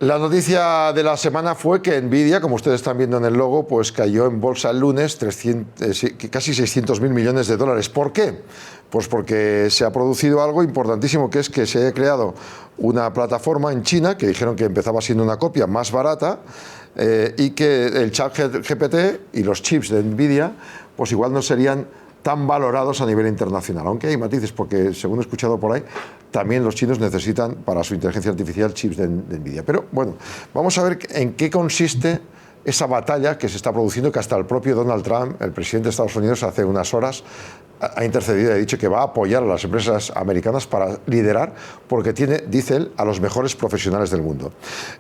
La noticia de la semana fue que Nvidia, como ustedes están viendo en el logo, pues cayó en bolsa el lunes casi 600.000 millones de dólares. ¿Por qué? Pues porque se ha producido algo importantísimo, que es que se haya creado una plataforma en China, que dijeron que empezaba siendo una copia más barata, y que el ChatGPT y los chips de Nvidia, pues igual no serían tan valorados a nivel internacional, aunque hay matices, porque según he escuchado por ahí, también los chinos necesitan para su inteligencia artificial chips de Nvidia. Pero bueno, vamos a ver en qué consiste esa batalla que se está produciendo, que hasta el propio Donald Trump, el presidente de Estados Unidos, hace unas horas ha intercedido y ha dicho que va a apoyar a las empresas americanas para liderar, porque tiene, dice él, a los mejores profesionales del mundo.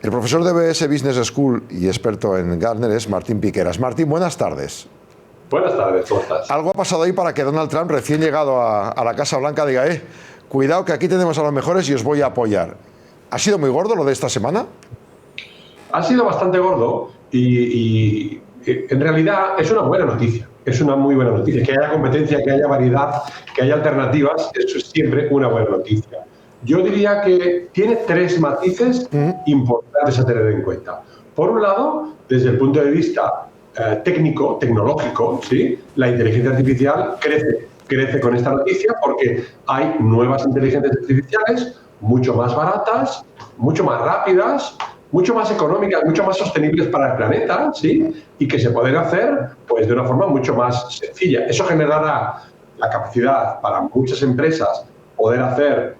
El profesor de BS Business School y experto en Gartner es Martín Piqueras. Martín, buenas tardes. Buenas tardes, ¿cómo estás? Algo ha pasado ahí para que Donald Trump, recién llegado a la Casa Blanca, diga, cuidado que aquí tenemos a los mejores y os voy a apoyar. ¿Ha sido muy gordo lo de esta semana? Ha sido bastante gordo y en realidad es una buena noticia. Es una muy buena noticia. Que haya competencia, que haya variedad, que haya alternativas, eso es siempre una buena noticia. Yo diría que tiene tres matices importantes a tener en cuenta. Por un lado, desde el punto de vista técnico, tecnológico, ¿sí? La inteligencia artificial crece con esta noticia porque hay nuevas inteligencias artificiales mucho más baratas, mucho más rápidas, mucho más económicas, mucho más sostenibles para el planeta, ¿sí? Y que se pueden hacer pues, de una forma mucho más sencilla. Eso generará la capacidad para muchas empresas poder hacer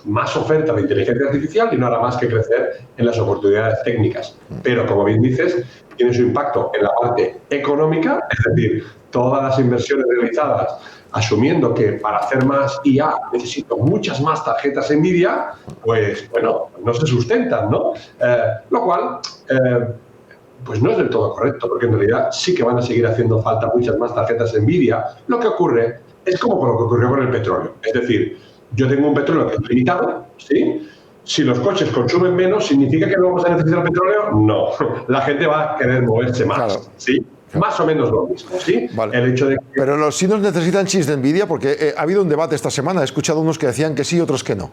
más oferta de inteligencia artificial y no hará más que crecer en las oportunidades técnicas. Pero, como bien dices, tiene su impacto en la parte económica, es decir, todas las inversiones realizadas asumiendo que para hacer más IA necesito muchas más tarjetas Nvidia, pues, bueno, no se sustentan, ¿no? Lo cual, pues no es del todo correcto, porque en realidad sí que van a seguir haciendo falta muchas más tarjetas Nvidia. Lo que ocurre es como con lo que ocurrió con el petróleo. Es decir, yo tengo un petróleo que es limitado, ¿sí? Si los coches consumen menos, ¿significa que no vamos a necesitar petróleo? No. La gente va a querer moverse más, claro. ¿Sí? Claro. Más o menos lo mismo, ¿sí? Vale. El hecho de que... Pero los chinos necesitan chips de Nvidia, porque ha habido un debate esta semana. He escuchado unos que decían que sí, otros que no.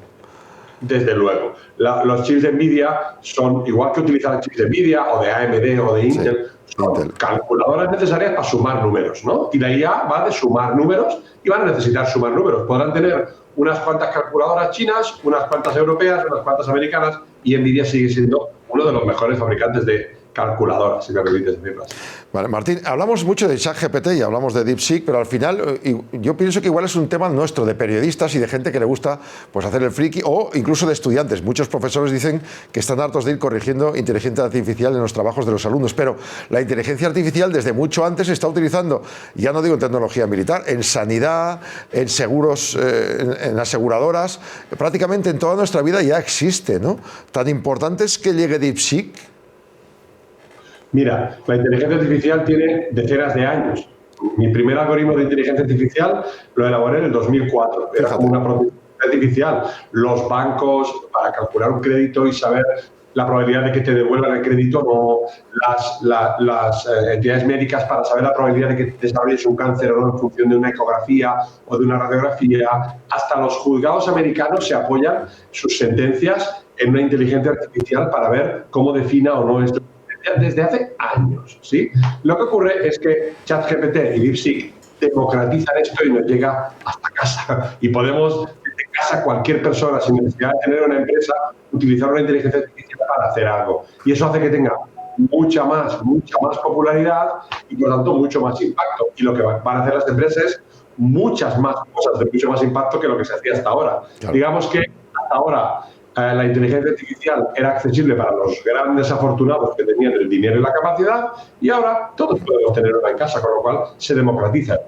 Desde luego. Los chips de Nvidia son, igual que utilizar chips de Nvidia o de AMD o de Intel, sí, son calculadoras necesarias para sumar números, ¿no? Y la IA va de sumar números y van a necesitar sumar números. Podrán tener unas cuantas calculadoras chinas, unas cuantas europeas, unas cuantas americanas, y Nvidia sigue siendo uno de los mejores fabricantes de calculadoras, si me permites decirlo así. Vale, Martín, hablamos mucho de ChatGPT y hablamos de DeepSeek, pero al final yo pienso que igual es un tema nuestro, de periodistas y de gente que le gusta pues, hacer el friki, o incluso de estudiantes. Muchos profesores dicen que están hartos de ir corrigiendo inteligencia artificial en los trabajos de los alumnos, pero la inteligencia artificial desde mucho antes se está utilizando, ya no digo en tecnología militar, en sanidad, en seguros, en aseguradoras, prácticamente en toda nuestra vida ya existe, ¿no? Tan importante es que llegue DeepSeek. Mira, la inteligencia artificial tiene decenas de años. Mi primer algoritmo de inteligencia artificial lo elaboré en el 2004. Era como una inteligencia artificial. Los bancos, para calcular un crédito y saber la probabilidad de que te devuelvan el crédito, no las entidades médicas para saber la probabilidad de que te desarrolles un cáncer o no en función de una ecografía o de una radiografía. Hasta los juzgados americanos se apoyan sus sentencias en una inteligencia artificial para ver cómo defina o no esto. Desde hace años, ¿sí? Lo que ocurre es que ChatGPT y DeepSeek democratizan esto y nos llega hasta casa. Y podemos, desde casa, cualquier persona, sin necesidad de tener una empresa, utilizar una inteligencia artificial para hacer algo. Y eso hace que tenga mucha más popularidad y, por lo tanto, mucho más impacto. Y lo que van a hacer las empresas es muchas más cosas de mucho más impacto que lo que se hacía hasta ahora. Claro. Digamos que hasta ahora la inteligencia artificial era accesible para los grandes afortunados que tenían el dinero y la capacidad, y ahora todos podemos tenerla en casa, con lo cual se democratiza.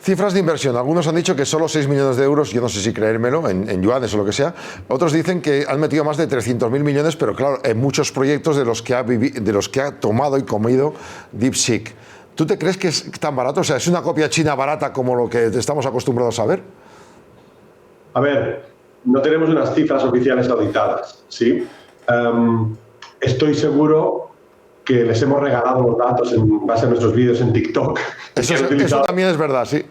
Cifras de inversión. Algunos han dicho que solo 6 millones de euros, yo no sé si creérmelo, en yuanes o lo que sea. Otros dicen que han metido más de 300.000 millones, pero claro, en muchos proyectos de los que ha tomado y comido DeepSeek. ¿Tú te crees que es tan barato? O sea, ¿es una copia china barata como lo que estamos acostumbrados a ver? A ver, no tenemos unas cifras oficiales auditadas, ¿sí? Estoy seguro que les hemos regalado los datos en base a nuestros vídeos en TikTok. Eso también es verdad, sí.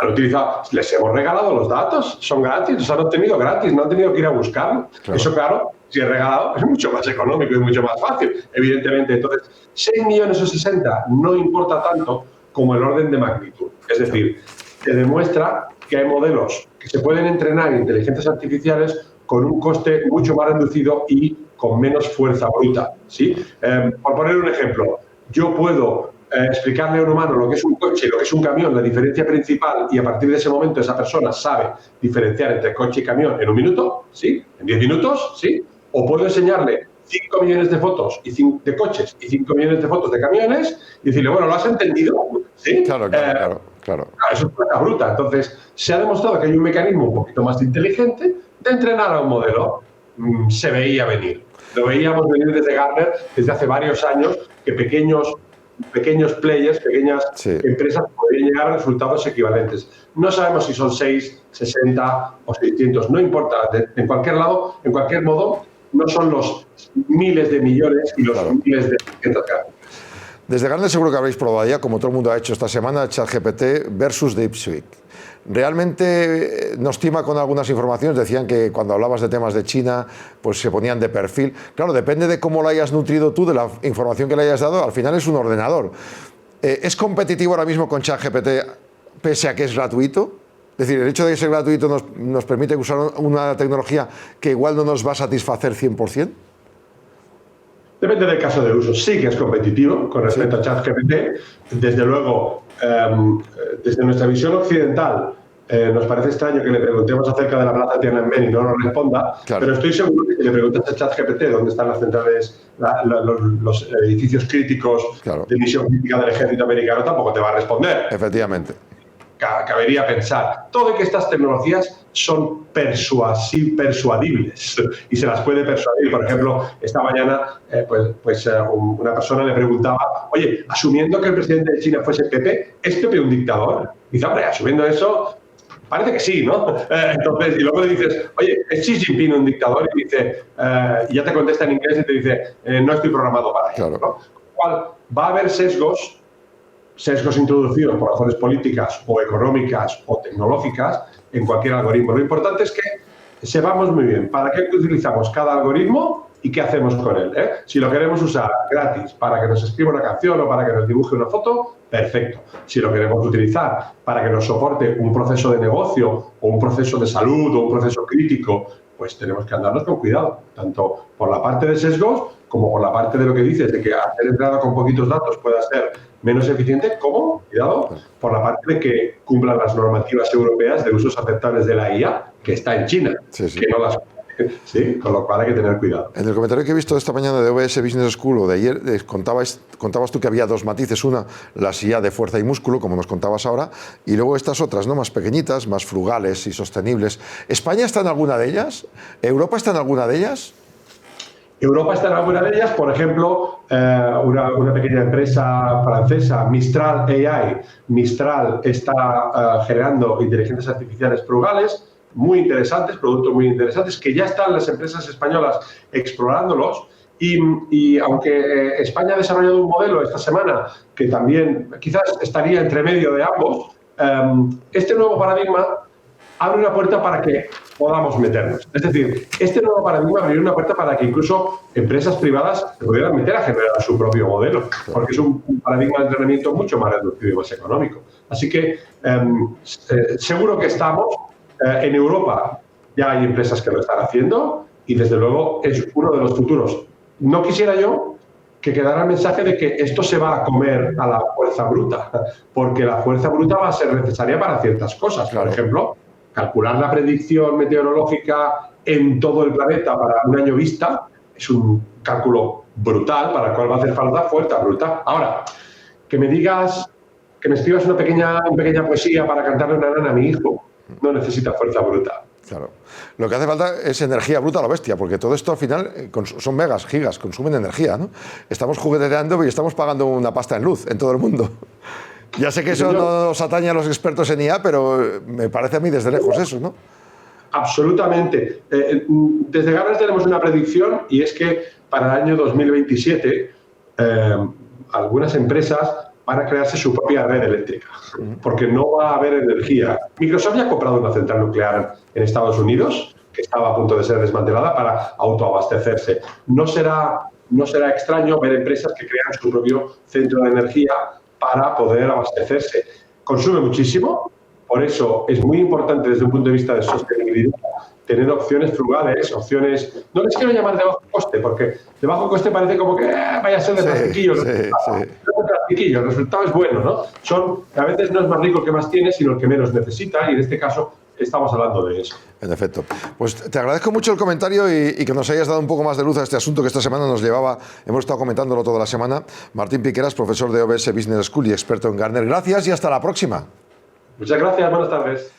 Han utilizado, les hemos regalado los datos, son gratis, los han obtenido gratis, no han tenido que ir a buscarlo. Claro. Eso, claro, si es regalado, es mucho más económico y mucho más fácil, evidentemente. Entonces, 6 millones o 60 no importa tanto como el orden de magnitud. Es decir, se demuestra que hay modelos que se pueden entrenar en inteligencias artificiales con un coste mucho más reducido y con menos fuerza bruta, ¿sí? Por poner un ejemplo, yo puedo explicarle a un humano lo que es un coche y lo que es un camión, la diferencia principal, y a partir de ese momento esa persona sabe diferenciar entre coche y camión en 1 minuto, ¿sí? En 10 minutos, ¿sí? O puedo enseñarle 5 millones de fotos de coches y 5 millones de fotos de camiones y decirle, bueno, ¿lo has entendido? ¿Sí? Claro. Eso es fuerza bruta. Entonces, se ha demostrado que hay un mecanismo un poquito más inteligente de entrenar a un modelo. Se veía venir. Lo veíamos venir desde Gartner desde hace varios años, que pequeños players, pequeñas empresas podrían llegar a resultados equivalentes. No sabemos si son 6, 60 o 600, no importa. En cualquier lado, en cualquier modo, no son los miles de millones y los miles de cientos grandes. Desde Gartner seguro que habréis probado ya, como todo el mundo ha hecho esta semana, ChatGPT versus DeepSeek. Realmente nos tima con algunas informaciones, decían que cuando hablabas de temas de China, pues se ponían de perfil. Claro, depende de cómo lo hayas nutrido tú, de la información que le hayas dado, al final es un ordenador. ¿Es competitivo ahora mismo con ChatGPT pese a que es gratuito? Es decir, el hecho de que sea gratuito nos permite usar una tecnología que igual no nos va a satisfacer 100%. Depende del caso de uso. Sí que es competitivo con respecto a ChatGPT. Desde luego, desde nuestra visión occidental, nos parece extraño que le preguntemos acerca de la plaza Tiananmen y no nos responda, pero estoy seguro que si le preguntas a ChatGPT dónde están las centrales, los edificios críticos de misión crítica del ejército americano, tampoco te va a responder. Efectivamente. Cabería pensar. Todo que estas tecnologías son persuadibles y se las puede persuadir. Por ejemplo, esta mañana una persona le preguntaba, oye, asumiendo que el presidente de China fuese Pepe, ¿es Pepe un dictador? Y dice, hombre, asumiendo eso, parece que sí, ¿no? Entonces, y luego le dices, oye, ¿es Xi Jinping un dictador? Y dice, y ya te contesta en inglés y te dice, no estoy programado para ello, ¿no? Con lo cual, va a haber sesgos introducidos por razones políticas o económicas o tecnológicas en cualquier algoritmo. Lo importante es que sepamos muy bien para qué utilizamos cada algoritmo y qué hacemos con él. Si lo queremos usar gratis para que nos escriba una canción o para que nos dibuje una foto, perfecto. Si lo queremos utilizar para que nos soporte un proceso de negocio o un proceso de salud o un proceso crítico, pues tenemos que andarnos con cuidado, tanto por la parte de sesgos como por la parte de lo que dices, de que hacer entrada con poquitos datos pueda ser menos eficiente, como, cuidado, por la parte de que cumplan las normativas europeas de usos aceptables de la IA, que está en China, que no las... Sí, con lo cual hay que tener cuidado. En el comentario que he visto esta mañana de OBS Business School o de ayer, contabas tú que había 2 matices. Una, la IA de fuerza y músculo, como nos contabas ahora, y luego estas otras, ¿no?, más pequeñitas, más frugales y sostenibles. ¿España está en alguna de ellas? ¿Europa está en alguna de ellas? Europa está en alguna de ellas, por ejemplo, una pequeña empresa francesa, Mistral AI. Mistral está generando inteligencias artificiales frugales, muy interesantes, productos muy interesantes, que ya están las empresas españolas explorándolos. Y aunque España ha desarrollado un modelo esta semana que también quizás estaría entre medio de ambos, este nuevo paradigma abre una puerta para que podamos meternos. Es decir, este nuevo paradigma abre una puerta para que incluso empresas privadas se pudieran meter a generar su propio modelo, porque es un paradigma de entrenamiento mucho más reducido y más económico. Así que seguro que estamos en Europa, ya hay empresas que lo están haciendo y desde luego es uno de los futuros. No quisiera yo que quedara el mensaje de que esto se va a comer a la fuerza bruta, porque la fuerza bruta va a ser necesaria para ciertas cosas. Por ejemplo, calcular la predicción meteorológica en todo el planeta para un año vista es un cálculo brutal para el cual va a hacer falta fuerza bruta. Ahora, que me digas, que me escribas una pequeña poesía para cantarle una nana a mi hijo, no necesita fuerza bruta. Claro. Lo que hace falta es energía bruta a la bestia, porque todo esto al final son megas, gigas, consumen energía, ¿no? Estamos jugueteando y estamos pagando una pasta en luz en todo el mundo. Ya sé que eso no nos atañe a los expertos en IA, pero me parece a mí desde lejos eso, ¿no? Absolutamente. Desde Gartner tenemos una predicción y es que para el año 2027 algunas empresas van a crearse su propia red eléctrica, porque no va a haber energía. Microsoft ya ha comprado una central nuclear en Estados Unidos, que estaba a punto de ser desmantelada, para autoabastecerse. No será extraño ver empresas que crean su propio centro de energía para poder abastecerse. Consume muchísimo, por eso es muy importante desde un punto de vista de sostenibilidad tener opciones frugales, opciones, no les quiero llamar de bajo coste, porque de bajo coste parece como que vaya a ser de plastiquillo. Sí, El resultado es bueno, ¿no? A veces no es más rico el que más tiene, sino el que menos necesita, y en este caso estamos hablando de eso. En efecto. Pues te agradezco mucho el comentario y que nos hayas dado un poco más de luz a este asunto que esta semana nos llevaba, hemos estado comentándolo toda la semana. Martín Piqueras, profesor de OBS Business School y experto en Gartner. Gracias y hasta la próxima. Muchas gracias, buenas tardes.